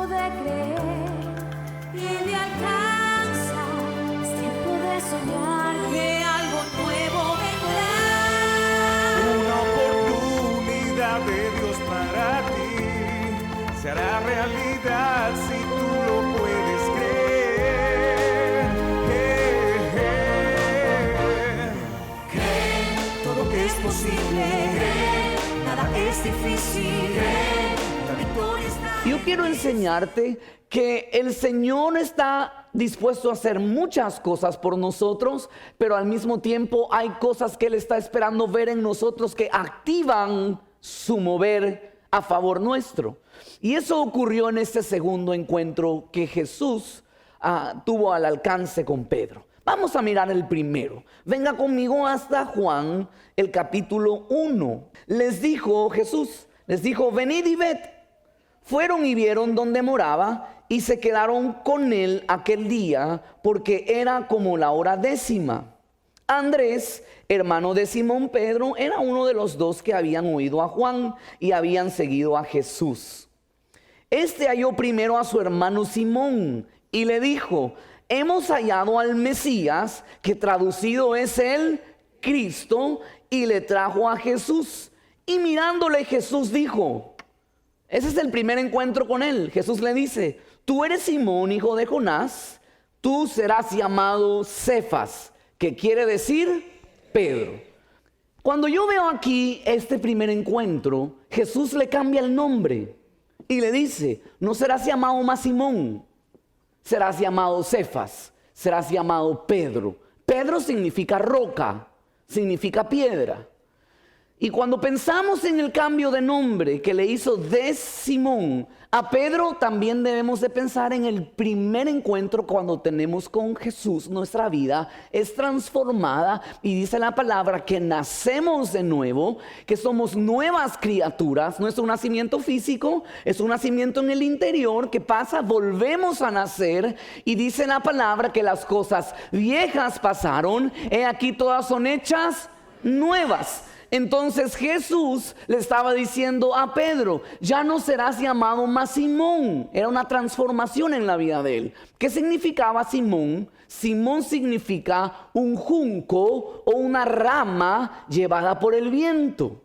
de creer y me alcanza. Es tiempo de soñar que algo nuevo vendrá. Una oportunidad de Dios para ti se hará realidad si tú lo puedes creer. Cree, todo que es posible. Cree, nada es difícil. Cree, la victoria está. Yo quiero enseñarte que el Señor está dispuesto a hacer muchas cosas por nosotros, pero al mismo tiempo hay cosas que Él está esperando ver en nosotros que activan su mover a favor nuestro. Y eso ocurrió en este segundo encuentro que Jesús tuvo al alcance con Pedro. Vamos a mirar el primero. Venga conmigo hasta Juan, el capítulo 1. Les dijo Jesús, venid y ved. Fueron y vieron donde moraba y se quedaron con él aquel día, porque era como la hora 10:00. Andrés, hermano de Simón Pedro, era uno de los dos que habían oído a Juan y habían seguido a Jesús. Este halló primero a su hermano Simón y le dijo: hemos hallado al Mesías, que traducido es el Cristo, y le trajo a Jesús. Y mirándole Jesús dijo, ese es el primer encuentro con él. Jesús le dice: tú eres Simón, hijo de Jonás, tú serás llamado Cefas, que quiere decir Pedro. Cuando yo veo aquí este primer encuentro, Jesús le cambia el nombre y le dice: no serás llamado más Simón, serás llamado Cefas, serás llamado Pedro. Pedro significa roca, significa piedra. Y cuando pensamos en el cambio de nombre que le hizo de Simón a Pedro, también debemos de pensar en el primer encuentro cuando tenemos con Jesús. Nuestra vida es transformada y dice la palabra que nacemos de nuevo, que somos nuevas criaturas. Nuestro nacimiento físico es un nacimiento en el interior que pasa, volvemos a nacer, y dice la palabra que las cosas viejas pasaron, he aquí todas son hechas nuevas. Entonces Jesús le estaba diciendo a Pedro: ya no serás llamado más Simón. Era una transformación en la vida de él. ¿Qué significaba Simón? Simón significa un junco o una rama llevada por el viento.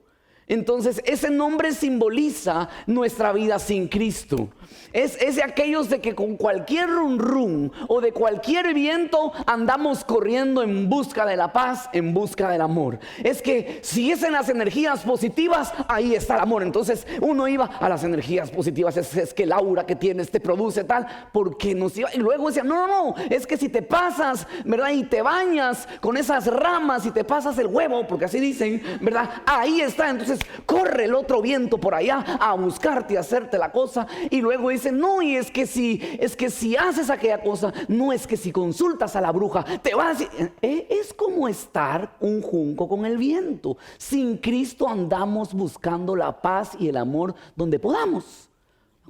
Entonces ese nombre simboliza nuestra vida sin Cristo. Es de aquellos de que con cualquier rum o de cualquier viento andamos corriendo en busca de la paz, en busca del amor. Es que si es en las energías positivas, ahí está el amor. Entonces uno iba a las energías positivas. Es que el aura que tienes te produce tal, porque nos iba. Y luego decía: no, es que si te pasas, ¿verdad? Y te bañas con esas ramas y te pasas el huevo, porque así dicen, ¿verdad? Ahí está. Entonces corre el otro viento por allá a buscarte y hacerte la cosa. Y luego dice: no, y es que si haces aquella cosa, no, es que si consultas a la bruja te va a decir. Es como estar un junco con el viento. Sin Cristo andamos buscando la paz y el amor donde podamos.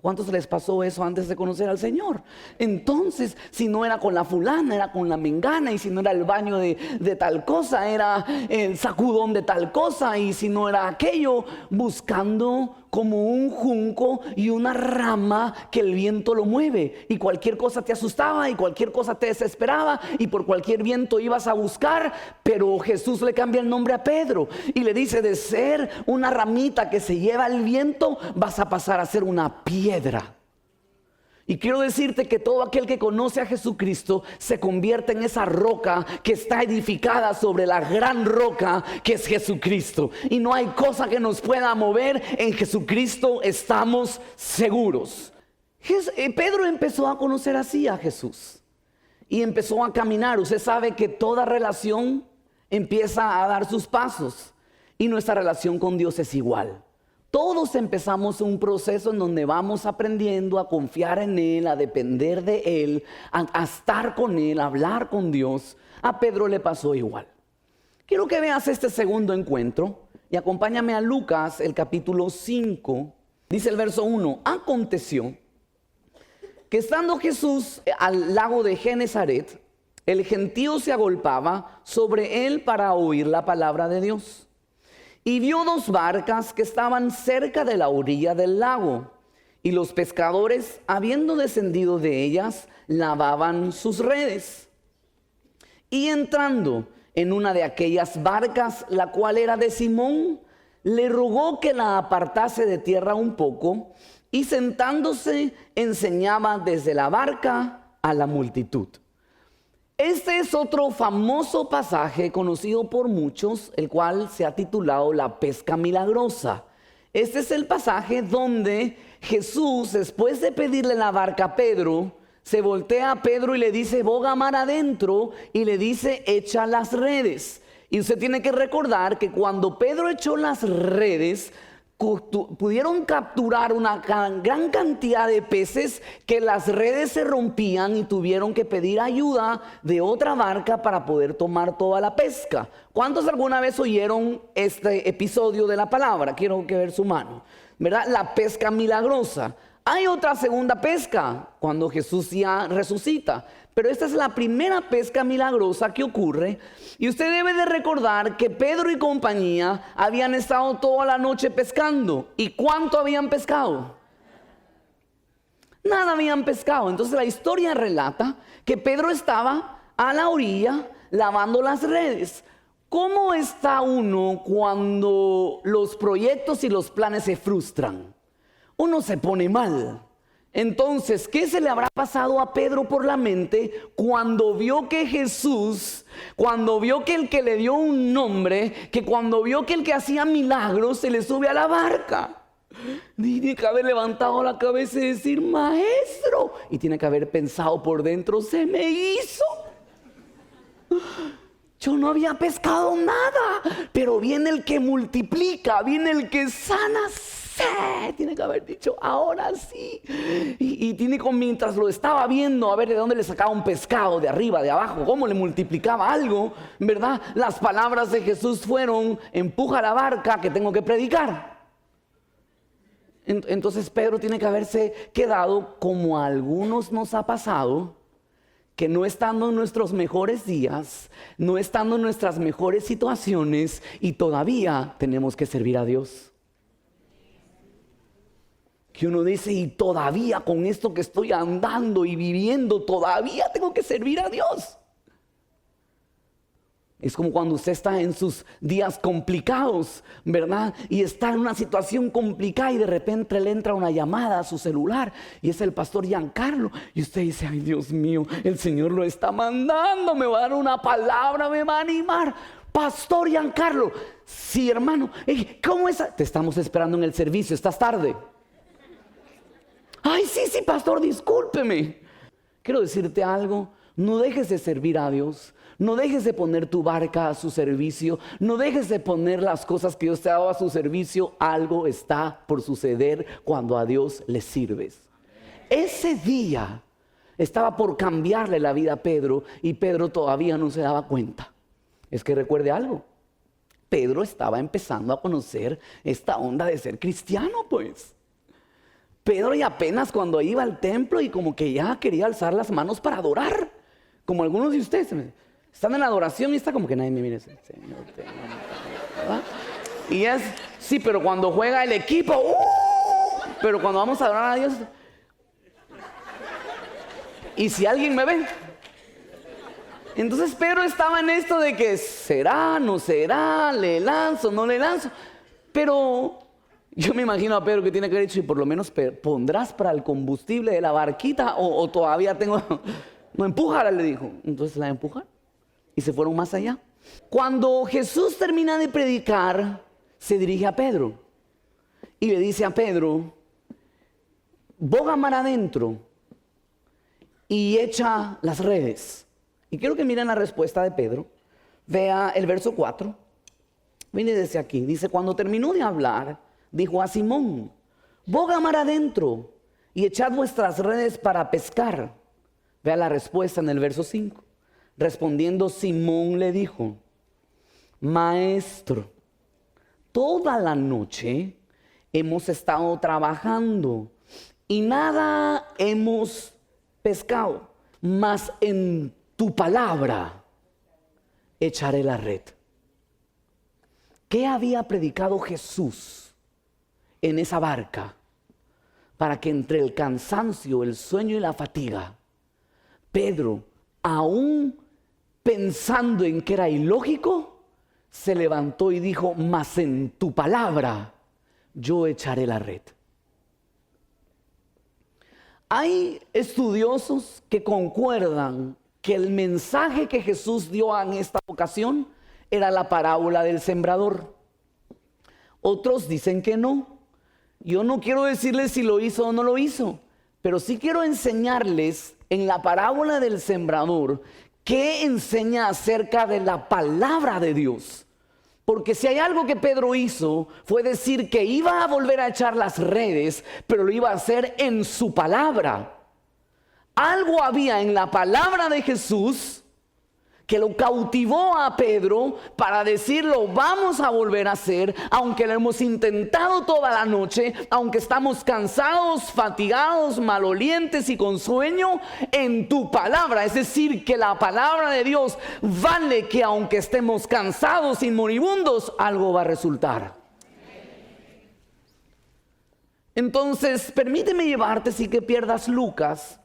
¿Cuántos les pasó eso antes de conocer al Señor? Entonces, si no era con la fulana, era con la mengana. Y si no era el baño de tal cosa, era el sacudón de tal cosa. Y si no era aquello, buscando como un junco y una rama que el viento lo mueve. Y cualquier cosa te asustaba y cualquier cosa te desesperaba. Y por cualquier viento ibas a buscar. Pero Jesús le cambia el nombre a Pedro y le dice: de ser una ramita que se lleva el viento, vas a pasar a ser una piedra. Y quiero decirte que todo aquel que conoce a Jesucristo se convierte en esa roca que está edificada sobre la gran roca que es Jesucristo. Y no hay cosa que nos pueda mover. En Jesucristo estamos seguros. Pedro empezó a conocer así a Jesús y empezó a caminar. Usted sabe que toda relación empieza a dar sus pasos, y nuestra relación con Dios es igual. Todos empezamos un proceso en donde vamos aprendiendo a confiar en Él, a depender de Él, a estar con Él, a hablar con Dios. A Pedro le pasó igual. Quiero que veas este segundo encuentro y acompáñame a Lucas, el capítulo 5. Dice el verso 1: aconteció que estando Jesús al lago de Genezaret, el gentío se agolpaba sobre él para oír la palabra de Dios. Y vio dos barcas que estaban cerca de la orilla del lago, Y los pescadores, habiendo descendido de ellas, lavaban sus redes. Y entrando en una de aquellas barcas, la cual era de Simón, le rogó que la apartase de tierra un poco, y sentándose enseñaba desde la barca a la multitud. Este es otro famoso pasaje conocido por muchos, el cual se ha titulado la pesca milagrosa. Este es el pasaje donde Jesús, después de pedirle la barca a Pedro, se voltea a Pedro y le dice, boga mar adentro, y le dice, echa las redes. Y usted tiene que recordar que cuando Pedro echó las redes, pudieron capturar una gran cantidad de peces, que las redes se rompían y tuvieron que pedir ayuda de otra barca para poder tomar toda la pesca. ¿Cuántos alguna vez oyeron este episodio de la palabra? Quiero que ver su mano, ¿verdad? La pesca milagrosa. Hay otra segunda pesca cuando Jesús ya resucita, pero esta es la primera pesca milagrosa que ocurre. Y usted debe de recordar que Pedro y compañía habían estado toda la noche pescando. ¿Y cuánto habían pescado? Nada habían pescado. Entonces la historia relata que Pedro estaba a la orilla lavando las redes. ¿Cómo está uno cuando los proyectos y los planes se frustran? Uno se pone mal. Entonces, ¿qué se le habrá pasado a Pedro por la mente cuando vio que Jesús, cuando vio que el que le dio un nombre, que cuando vio que el que hacía milagros se le sube a la barca? Tiene que haber levantado la cabeza y decir, maestro, y tiene que haber pensado por dentro, se me hizo. Yo no había pescado nada, pero viene el que multiplica, viene el que sana. Tiene que haber dicho, ahora sí. Y tiene como, mientras lo estaba viendo, a ver de dónde le sacaba un pescado, de arriba, de abajo, cómo le multiplicaba algo, ¿verdad? Las palabras de Jesús fueron, empuja la barca que tengo que predicar. Entonces Pedro tiene que haberse quedado, como a algunos nos ha pasado, que no estando en nuestros mejores días, no estando en nuestras mejores situaciones, y todavía tenemos que servir a Dios. Que uno dice, y todavía con esto que estoy andando y viviendo, todavía tengo que servir a Dios. Es como cuando usted está en sus días complicados, ¿verdad? Y está en una situación complicada y de repente le entra una llamada a su celular y es el pastor Giancarlo. Y usted dice, ay Dios mío, el Señor lo está mandando, me va a dar una palabra, me va a animar. Pastor Giancarlo, sí hermano, ¿cómo es? Te estamos esperando en el servicio, estás tarde. Ay, sí, pastor, discúlpeme. Quiero decirte algo, no dejes de servir a Dios. No dejes de poner tu barca a su servicio. No dejes de poner las cosas que Dios te ha dado a su servicio. Algo está por suceder cuando a Dios le sirves. Ese día estaba por cambiarle la vida a Pedro y Pedro todavía no se daba cuenta. Es que recuerde algo. Pedro estaba empezando a conocer esta onda de ser cristiano, pues. Pedro y apenas cuando iba al templo y como que ya quería alzar las manos para adorar. Como algunos de ustedes están en la adoración y está como que nadie me mire. Señor, ¿verdad? Y es, sí, pero cuando juega el equipo, pero cuando vamos a adorar a Dios, y si alguien me ve. Entonces Pedro estaba en esto de que será, no será, le lanzo, no le lanzo. Pero yo me imagino a Pedro que tiene que haber dicho, y por lo menos pondrás para el combustible de la barquita o todavía tengo... No, empújala, le dijo. Entonces la empujaron y se fueron más allá. Cuando Jesús termina de predicar, se dirige a Pedro y le dice a Pedro, boga mar adentro y echa las redes. Y quiero que miren la respuesta de Pedro. Vea el verso 4. Viene desde aquí. Dice, cuando terminó de hablar, dijo a Simón, boga mar adentro y echad vuestras redes para pescar. Vea la respuesta en el verso 5. Respondiendo Simón le dijo, maestro, toda la noche hemos estado trabajando y nada hemos pescado, mas en tu palabra echaré la red. ¿Qué había predicado Jesús en esa barca? para que entre el cansancio, el sueño y la fatiga, Pedro, aún pensando en que era ilógico, se levantó y dijo: mas en tu palabra yo echaré la red. Hay estudiosos que concuerdan que el mensaje que Jesús dio en esta ocasión era la parábola del sembrador. Otros dicen que no. Yo no quiero decirles si lo hizo o no lo hizo, pero sí quiero enseñarles en la parábola del sembrador qué enseña acerca de la palabra de Dios. Porque si hay algo que Pedro hizo, fue decir que iba a volver a echar las redes, pero lo iba a hacer en su palabra. Algo había en la palabra de Jesús que lo cautivó a Pedro para decirlo: vamos a volver a hacer, aunque lo hemos intentado toda la noche, aunque estamos cansados, fatigados, malolientes y con sueño, en tu palabra. Es decir, que la palabra de Dios vale que aunque estemos cansados y moribundos, algo va a resultar. Entonces, permíteme llevarte, sin que pierdas Lucas,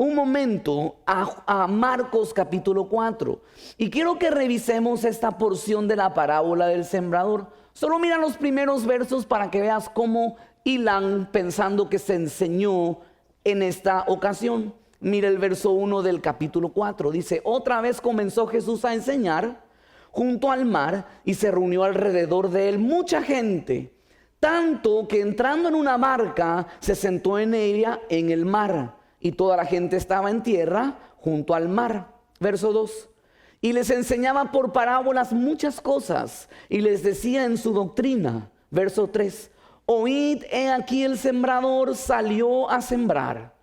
un momento a Marcos capítulo 4. Y quiero que revisemos esta porción de la parábola del sembrador. Solo mira los primeros versos para que veas cómo hilan pensando que se enseñó en esta ocasión. Mira el verso 1 del capítulo 4. Dice: otra vez comenzó Jesús a enseñar junto al mar, y se reunió alrededor de él mucha gente, tanto que entrando en una barca se sentó en ella en el mar. Y toda la gente estaba en tierra junto al mar. Verso 2. Y les enseñaba por parábolas muchas cosas, y les decía en su doctrina. Verso 3. Oíd, he aquí el sembrador salió a sembrar.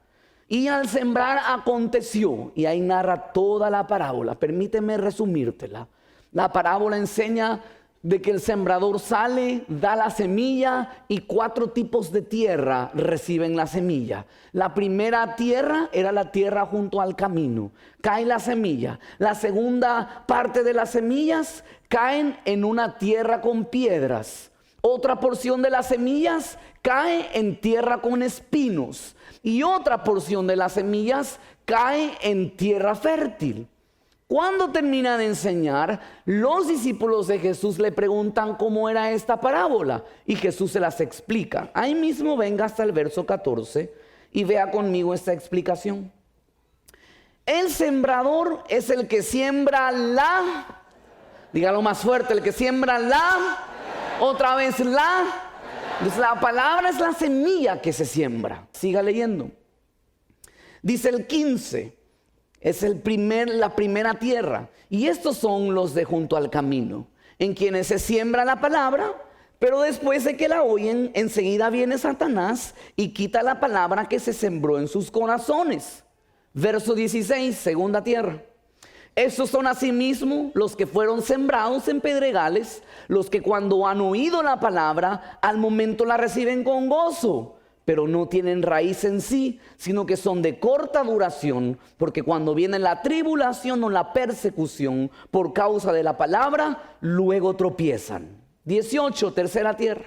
Y al sembrar aconteció. Y ahí narra toda la parábola. Permíteme resumírtela. La parábola enseña de que el sembrador sale, da la semilla, y 4 tipos de tierra reciben la semilla. La primera tierra era la tierra junto al camino. Cae la semilla. La segunda parte de las semillas caen en una tierra con piedras. Otra porción de las semillas cae en tierra con espinos. Y otra porción de las semillas cae en tierra fértil. Cuando termina de enseñar, los discípulos de Jesús le preguntan cómo era esta parábola, y Jesús se las explica. Ahí mismo venga hasta el verso 14 y vea conmigo esta explicación. El sembrador es el que siembra dígalo más fuerte, el que siembra otra vez Entonces, la palabra es la semilla que se siembra. Siga leyendo. Dice el 15. Es la primera tierra. Y estos son los de junto al camino, en quienes se siembra la palabra, pero después de que la oyen, enseguida viene Satanás y quita la palabra que se sembró en sus corazones. Verso 16, segunda tierra. Estos son asimismo los que fueron sembrados en pedregales, los que cuando han oído la palabra, al momento la reciben con gozo, pero no tienen raíz en sí, sino que son de corta duración, porque cuando viene la tribulación o la persecución por causa de la palabra, luego tropiezan. 18, tercera tierra.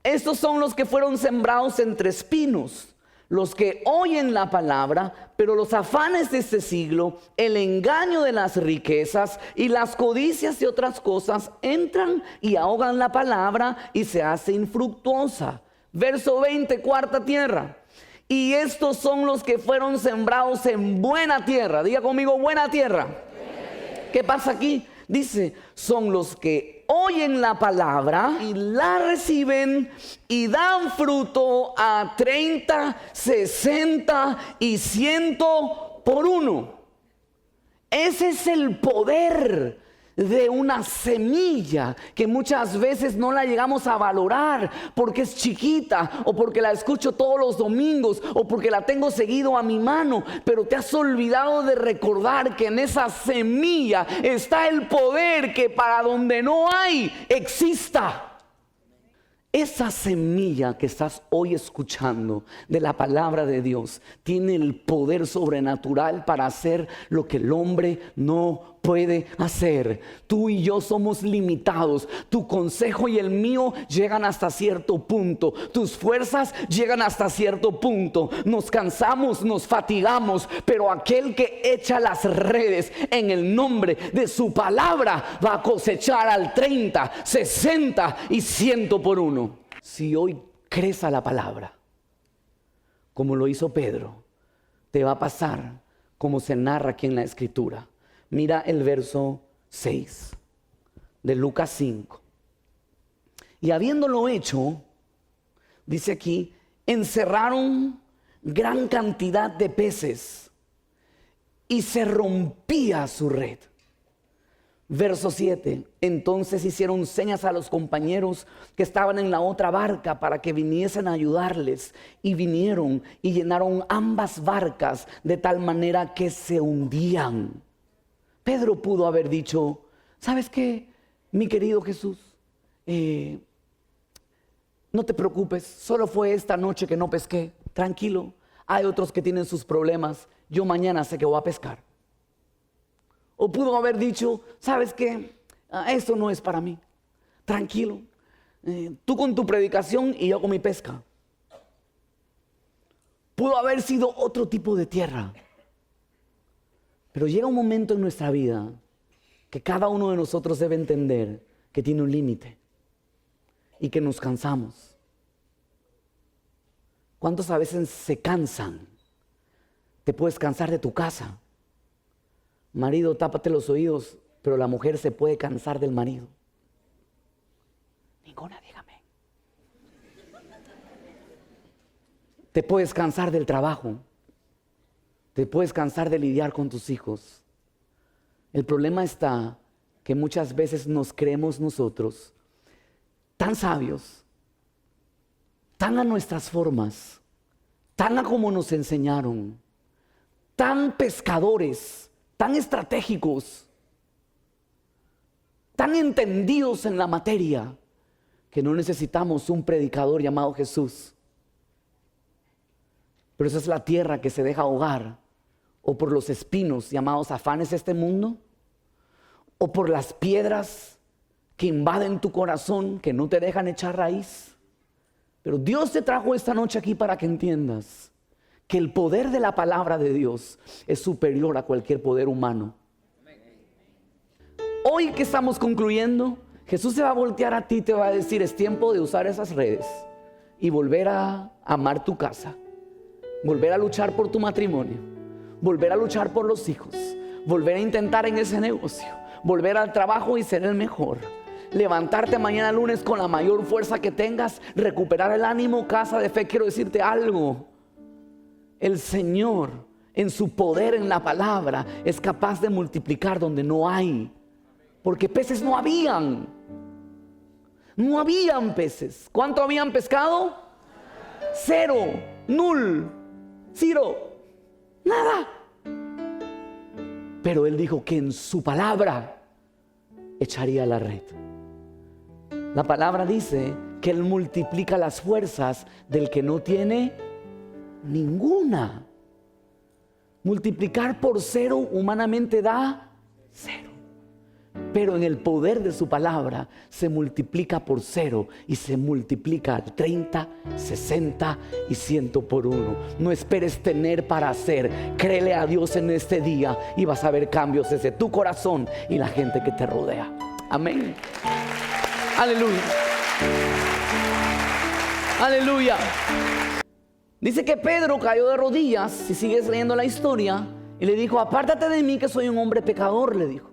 Estos son los que fueron sembrados entre espinos, los que oyen la palabra, pero los afanes de este siglo, el engaño de las riquezas y las codicias de otras cosas entran y ahogan la palabra y se hace infructuosa. Verso 20, cuarta tierra. Y estos son los que fueron sembrados en buena tierra. Diga conmigo, buena tierra. ¿Qué pasa aquí? Dice, son los que oyen la palabra y la reciben y dan fruto a 30, 60 y 100 por uno. Ese es el poder de una semilla que muchas veces no la llegamos a valorar porque es chiquita, o porque la escucho todos los domingos, o porque la tengo seguido a mi mano, pero te has olvidado de recordar que en esa semilla está el poder que para donde no hay, exista. Esa semilla que estás hoy escuchando de la palabra de Dios tiene el poder sobrenatural para hacer lo que el hombre no puede hacer. Tú y yo somos limitados. Tu consejo y el mío llegan hasta cierto punto. Tus fuerzas llegan hasta cierto punto. Nos cansamos, nos fatigamos, pero aquel que echa las redes en el nombre de su palabra va a cosechar al 30, 60 y 100 por uno. Si hoy crees a la palabra, como lo hizo Pedro, te va a pasar como se narra aquí en la escritura. Mira el verso 6 de Lucas 5. Y habiéndolo hecho, dice aquí, encerraron gran cantidad de peces y se rompía su red. Verso 7, entonces hicieron señas a los compañeros que estaban en la otra barca para que viniesen a ayudarles, y vinieron y llenaron ambas barcas de tal manera que se hundían. Pedro pudo haber dicho, ¿sabes qué, mi querido Jesús? No te preocupes, solo fue esta noche que no pesqué, tranquilo, hay otros que tienen sus problemas, yo mañana sé que voy a pescar. O pudo haber dicho, ¿sabes qué? Esto no es para mí. Tranquilo. Tú con tu predicación y yo con mi pesca. Pudo haber sido otro tipo de tierra. Pero llega un momento en nuestra vida que cada uno de nosotros debe entender que tiene un límite y que nos cansamos. ¿Cuántos a veces se cansan? Te puedes cansar de tu casa. Marido, tápate los oídos, pero la mujer se puede cansar del marido. Ninguna, dígame. Te puedes cansar del trabajo. Te puedes cansar de lidiar con tus hijos. El problema está que muchas veces nos creemos nosotros tan sabios, tan a nuestras formas, tan a como nos enseñaron, tan pescadores, tan estratégicos, tan entendidos en la materia, que no necesitamos un predicador llamado Jesús. Pero esa es la tierra que se deja ahogar, o por los espinos llamados afanes de este mundo, o por las piedras que invaden tu corazón, que no te dejan echar raíz. Pero Dios te trajo esta noche aquí para que entiendas que el poder de la palabra de Dios es superior a cualquier poder humano. Hoy que estamos concluyendo, Jesús se va a voltear a ti y te va a decir, es tiempo de usar esas redes y volver a amar tu casa, volver a luchar por tu matrimonio, volver a luchar por los hijos, volver a intentar en ese negocio, volver al trabajo y ser el mejor. Levantarte mañana lunes con la mayor fuerza que tengas, recuperar el ánimo. Casa de Fe, quiero decirte algo. El Señor, en su poder en la palabra, es capaz de multiplicar donde no hay. Porque peces no habían. No habían peces. ¿Cuánto habían pescado? 0, nul, 0, nada. Pero Él dijo que en su palabra echaría la red. La palabra dice que Él multiplica las fuerzas del que no tiene ninguna. Multiplicar por 0 humanamente da 0. Pero en el poder de su palabra se multiplica por 0 y se multiplica al 30, 60 y 100 por 1. No esperes tener para hacer. Créele a Dios en este día y vas a ver cambios desde tu corazón y la gente que te rodea. Amén. Aleluya. Aleluya. Dice que Pedro cayó de rodillas, si sigues leyendo la historia, y le dijo, apártate de mí que soy un hombre pecador, le dijo.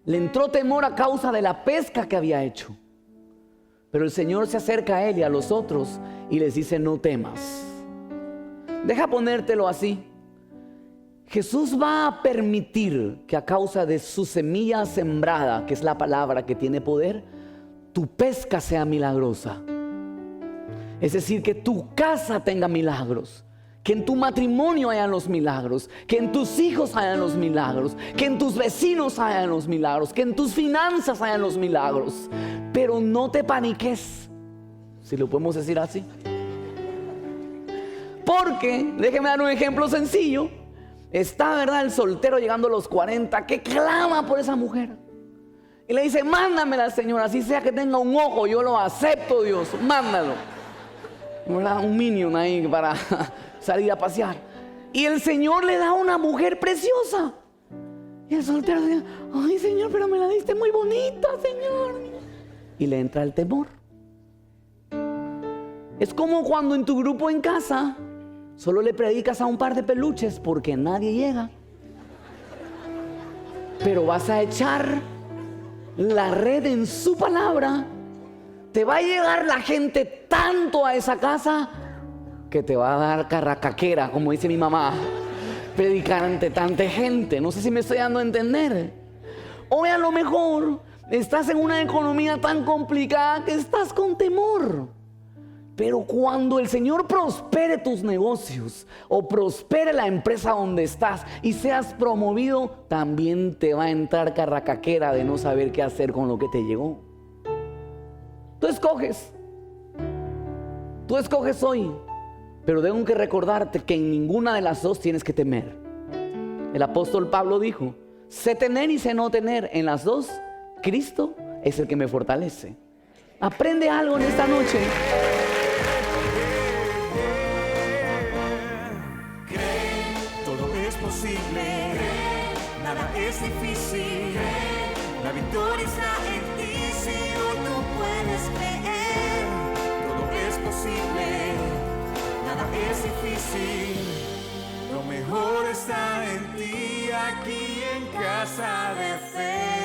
Le entró temor a causa de la pesca que había hecho. Pero el Señor se acerca a él y a los otros y les dice, no temas. Deja ponértelo así. Jesús va a permitir que a causa de su semilla sembrada, que es la palabra que tiene poder, tu pesca sea milagrosa. Es decir, que tu casa tenga milagros, que en tu matrimonio hayan los milagros, que en tus hijos hayan los milagros, que en tus vecinos hayan los milagros, que en tus finanzas hayan los milagros. Pero no te paniques, si lo podemos decir así. Porque, déjeme dar un ejemplo sencillo. Está, ¿verdad?, el soltero llegando a los 40 que clama por esa mujer. Y le dice, mándamela, Señor, así sea que tenga un ojo, yo lo acepto, Dios, mándalo. ¿Verdad? Un minion ahí para salir a pasear. Y el Señor le da una mujer preciosa. Y el soltero dice, ay, Señor, pero me la diste muy bonita, Señor. Y le entra el temor. Es como cuando en tu grupo en casa solo le predicas a un par de peluches porque nadie llega. Pero vas a echar la red en su palabra. Te va a llegar la gente tanto a esa casa que te va a dar carracaquera, como dice mi mamá, predicar ante tanta gente. No sé si me estoy dando a entender. Hoy a lo mejor estás en una economía tan complicada que estás con temor. Pero cuando el Señor prospere tus negocios o prospere la empresa donde estás y seas promovido, también te va a entrar carracaquera de no saber qué hacer con lo que te llegó. Tú escoges hoy, pero tengo que recordarte que en ninguna de las dos tienes que temer. El apóstol Pablo dijo, sé tener y sé no tener, en las dos Cristo es el que me fortalece. Aprende algo en esta noche. Todo es posible, nada es difícil. La victoria está en ti si hoy tú puedes creer. Todo es posible, nada es difícil. Lo mejor está en ti, aquí en Casa de Fe.